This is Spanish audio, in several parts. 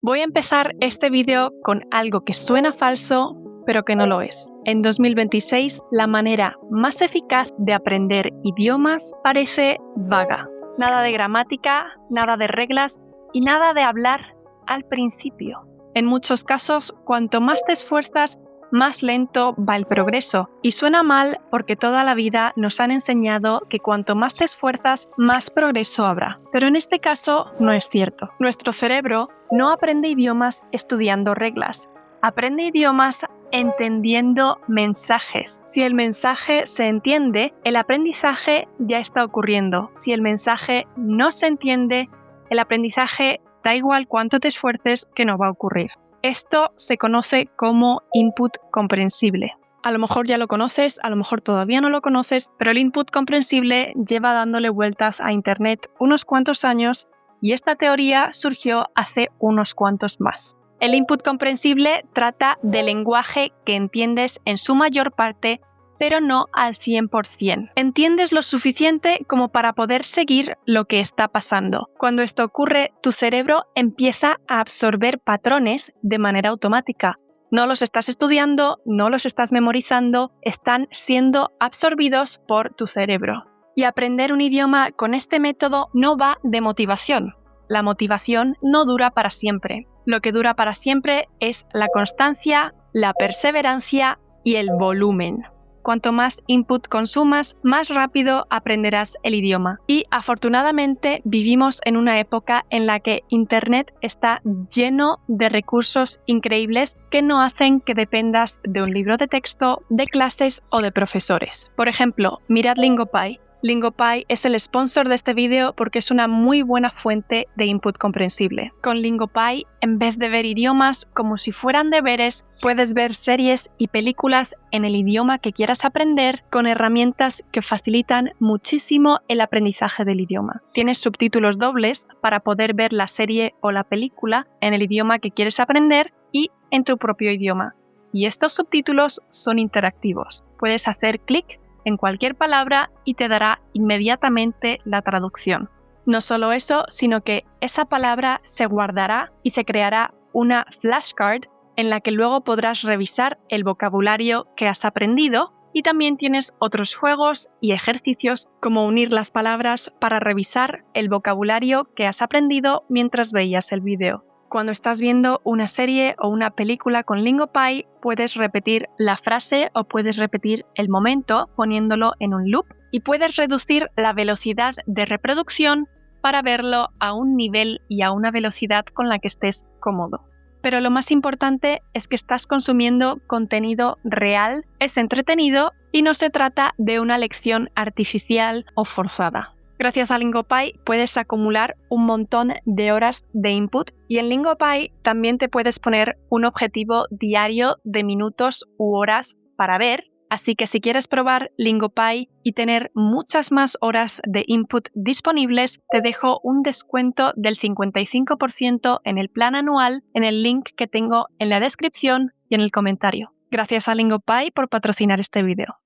Voy a empezar este vídeo con algo que suena falso, pero que no lo es. En 2026, la manera más eficaz de aprender idiomas parece vaga. Nada de gramática, nada de reglas y nada de hablar al principio. En muchos casos, cuanto más te esfuerzas, más lento va el progreso. Y suena mal porque toda la vida nos han enseñado que cuanto más te esfuerzas, más progreso habrá. Pero en este caso no es cierto. Nuestro cerebro no aprende idiomas estudiando reglas. Aprende idiomas entendiendo mensajes. Si el mensaje se entiende, el aprendizaje ya está ocurriendo. Si el mensaje no se entiende, el aprendizaje da igual cuánto te esfuerces que no va a ocurrir. Esto se conoce como input comprensible. A lo mejor ya lo conoces, a lo mejor todavía no lo conoces, pero el input comprensible lleva dándole vueltas a Internet unos cuantos años y esta teoría surgió hace unos cuantos más. El input comprensible trata de lenguaje que entiendes en su mayor parte, pero no al 100%. Entiendes lo suficiente como para poder seguir lo que está pasando. Cuando esto ocurre, tu cerebro empieza a absorber patrones de manera automática. No los estás estudiando, no los estás memorizando, están siendo absorbidos por tu cerebro. Y aprender un idioma con este método no va de motivación. La motivación no dura para siempre. Lo que dura para siempre es la constancia, la perseverancia y el volumen. Cuanto más input consumas, más rápido aprenderás el idioma. Y afortunadamente vivimos en una época en la que Internet está lleno de recursos increíbles que no hacen que dependas de un libro de texto, de clases o de profesores. Por ejemplo, mirad Lingopie. Lingopie es el sponsor de este vídeo porque es una muy buena fuente de input comprensible. Con Lingopie, en vez de ver idiomas como si fueran deberes, puedes ver series y películas en el idioma que quieras aprender con herramientas que facilitan muchísimo el aprendizaje del idioma. Tienes subtítulos dobles para poder ver la serie o la película en el idioma que quieres aprender y en tu propio idioma. Y estos subtítulos son interactivos. Puedes hacer clic en cualquier palabra y te dará inmediatamente la traducción. No solo eso, sino que esa palabra se guardará y se creará una flashcard en la que luego podrás revisar el vocabulario que has aprendido y también tienes otros juegos y ejercicios como unir las palabras para revisar el vocabulario que has aprendido mientras veías el vídeo. Cuando estás viendo una serie o una película con Lingopie, puedes repetir la frase o puedes repetir el momento poniéndolo en un loop y puedes reducir la velocidad de reproducción para verlo a un nivel y a una velocidad con la que estés cómodo. Pero lo más importante es que estás consumiendo contenido real, es entretenido y no se trata de una lección artificial o forzada. Gracias a Lingopie puedes acumular un montón de horas de input y en Lingopie también te puedes poner un objetivo diario de minutos u horas para ver, así que si quieres probar Lingopie y tener muchas más horas de input disponibles, te dejo un descuento del 55% en el plan anual en el link que tengo en la descripción y en el comentario. Gracias a Lingopie por patrocinar este video.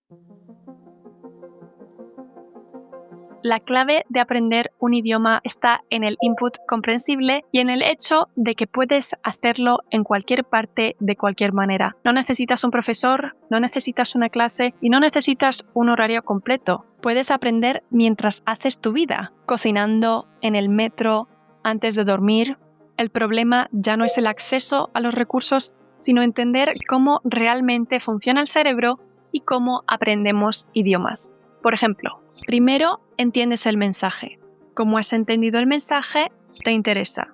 La clave de aprender un idioma está en el input comprensible y en el hecho de que puedes hacerlo en cualquier parte de cualquier manera. No necesitas un profesor, no necesitas una clase y no necesitas un horario completo. Puedes aprender mientras haces tu vida, cocinando, en el metro, antes de dormir. El problema ya no es el acceso a los recursos, sino entender cómo realmente funciona el cerebro y cómo aprendemos idiomas. Por ejemplo, primero entiendes el mensaje. Como has entendido el mensaje, te interesa.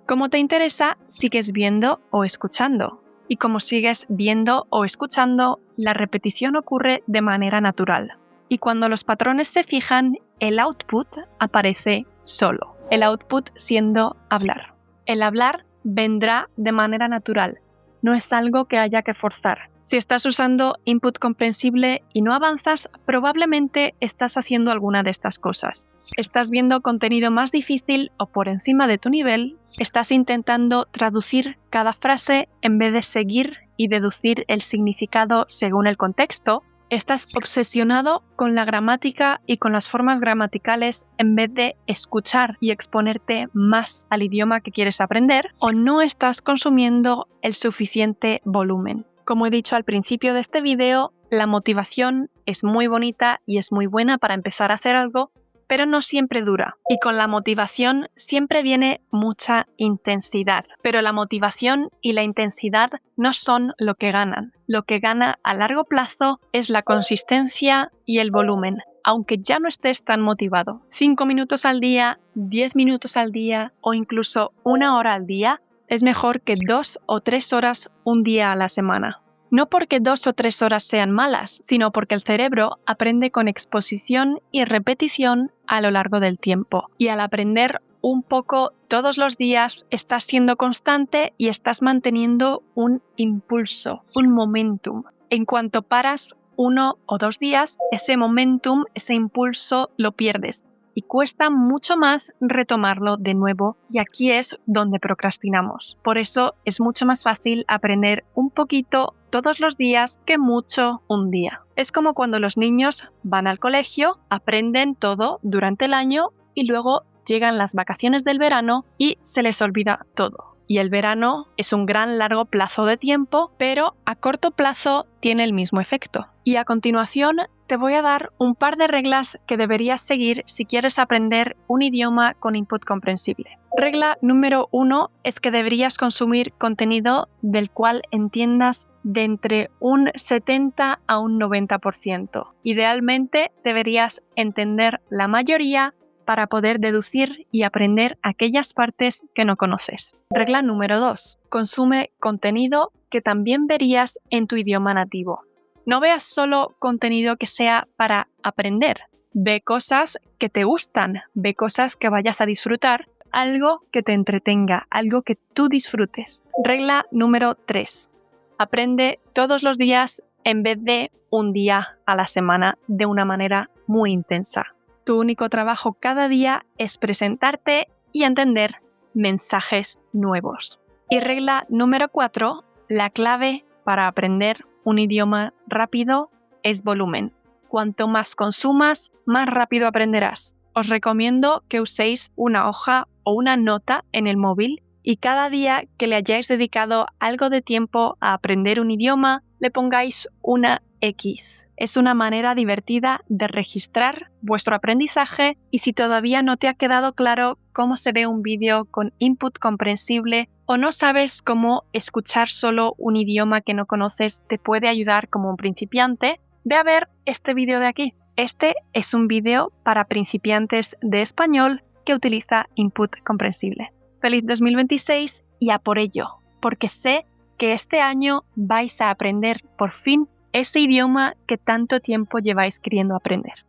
Como te interesa, sigues viendo o escuchando. Y como sigues viendo o escuchando, la repetición ocurre de manera natural. Y cuando los patrones se fijan, el output aparece solo. El output siendo hablar. El hablar vendrá de manera natural. No es algo que haya que forzar. Si estás usando input comprensible y no avanzas, probablemente estás haciendo alguna de estas cosas. Estás viendo contenido más difícil o por encima de tu nivel, estás intentando traducir cada frase en vez de seguir y deducir el significado según el contexto, Estás obsesionado con la gramática y con las formas gramaticales en vez de escuchar y exponerte más al idioma que quieres aprender, o no estás consumiendo el suficiente volumen. Como he dicho al principio de este video, la motivación es muy bonita y es muy buena para empezar a hacer algo, pero no siempre dura. Y con la motivación siempre viene mucha intensidad. Pero la motivación y la intensidad no son lo que ganan. Lo que gana a largo plazo es la consistencia y el volumen. Aunque ya no estés tan motivado. 5 minutos al día, 10 minutos al día o incluso 1 hora al día es mejor que 2 o 3 horas un día a la semana. No porque 2 o 3 horas sean malas, sino porque el cerebro aprende con exposición y repetición a lo largo del tiempo. Y al aprender un poco todos los días, estás siendo constante y estás manteniendo un impulso, un momentum. En cuanto paras 1 o 2 días, ese momentum, ese impulso lo pierdes. Y cuesta mucho más retomarlo de nuevo, y aquí es donde procrastinamos. Por eso es mucho más fácil aprender un poquito todos los días que mucho un día. Es como cuando los niños van al colegio, aprenden todo durante el año y luego llegan las vacaciones del verano y se les olvida todo. Y el verano es un gran largo plazo de tiempo, pero a corto plazo tiene el mismo efecto. Y a continuación te voy a dar un par de reglas que deberías seguir si quieres aprender un idioma con input comprensible. Regla número 1 es que deberías consumir contenido del cual entiendas de entre un 70 a un 90%. Idealmente deberías entender la mayoría para poder deducir y aprender aquellas partes que no conoces. Regla número 2. Consume contenido que también verías en tu idioma nativo. No veas solo contenido que sea para aprender. Ve cosas que te gustan, ve cosas que vayas a disfrutar, algo que te entretenga, algo que tú disfrutes. Regla número 3. Aprende todos los días en vez de un día a la semana de una manera muy intensa. Tu único trabajo cada día es presentarte y entender mensajes nuevos. Y regla número 4, la clave para aprender un idioma rápido es volumen. Cuanto más consumas, más rápido aprenderás. Os recomiendo que uséis una hoja o una nota en el móvil y cada día que le hayáis dedicado algo de tiempo a aprender un idioma, le pongáis una X. Es una manera divertida de registrar vuestro aprendizaje, y si todavía no te ha quedado claro cómo se ve un vídeo con input comprensible o no sabes cómo escuchar solo un idioma que no conoces te puede ayudar como un principiante, ve a ver este vídeo de aquí. Este es un vídeo para principiantes de español que utiliza input comprensible. Feliz 2026 y a por ello, porque sé que este año vais a aprender por fin ese idioma que tanto tiempo lleváis queriendo aprender.